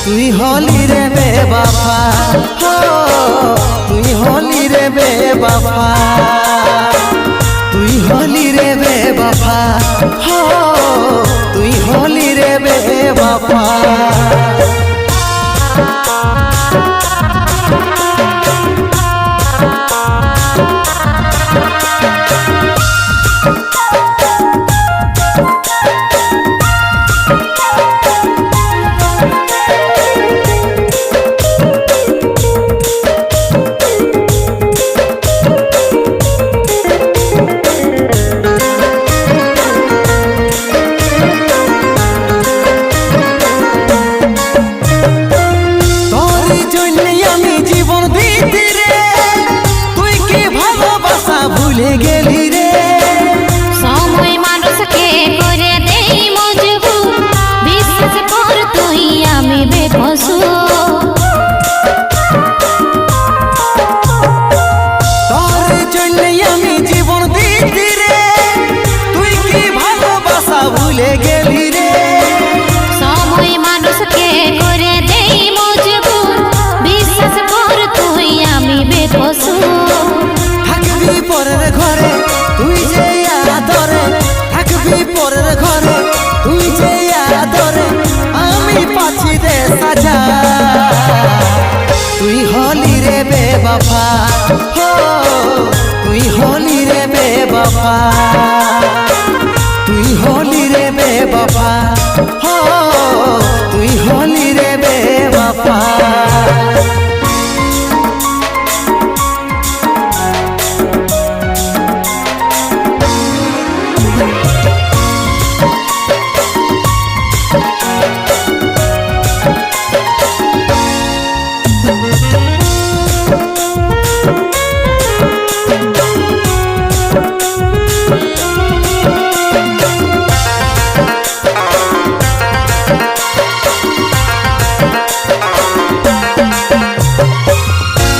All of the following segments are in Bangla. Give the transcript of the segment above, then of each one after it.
তুই হলি রে বেবাফা, তুই হলি রে বেবাফা, তুই হলি রে বেবাফা, তুই হলি রে বেবাফা। ভুলে গেলি রে সময় মানুষকে করে দেই মজবুর, বিশ্বাস কর তুই আমি বেকসুর। তোর জন্যই আমি জীবন দিতে রে, তুই কি ভালোবাসা ভুলে গেলি রে। সময় মানুষকে করে দেই মজবুর, বিশ্বাস কর তুই আমি বেকসুর। থাকবি পরের ঘরে তুই যে আদরে, থাকবি পরের ঘরে তুই যে আদরে, আমি পাচ্ছি রে সাজা। তুই হলি রে বেবাফা, তুই হলি রে বেবাফা, তুই হলি রে বেবাফা, তুই হলি রে বেবাফা।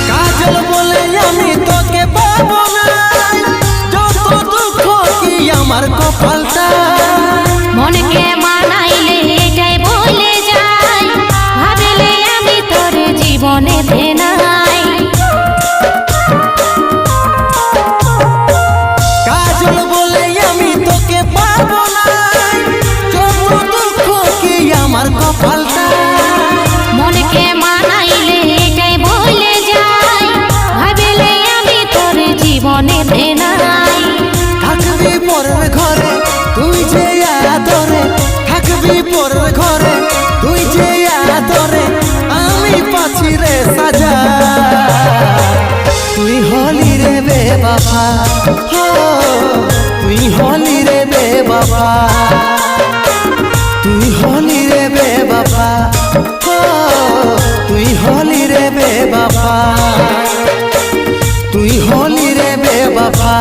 কাজল বলে আমি তোকে পাবো না, যত দুঃখ কি আমার কপালটা। মনকে মানাইলে এটাই বলে যাই, ভাবলে আমি তোর জীবনে নাই। কাজল বলে আমি তোকে পাবো না, যত দুঃখ কি আমার কপালটা। মনকে মানাইলে এটাই বলে যাই, ভাবলে আমি তোর জীবনে নাই। থাকবি পরের ঘরে তুই যে আদরে, থাকবি পরের ঘরে তুই যে আদরে, আমি পাচ্ছি রে সাজা। তুই হলি রে বেবাফা, তুই হলি রে বেবাফা, তুই হলি রে বেবাফা, তুই হলি রে বেবাফা, তুই হলি রে বেবাফা,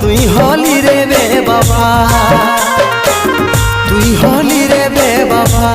তুই হলি রে বেবাফা, তুই হলি রে বেবাফা।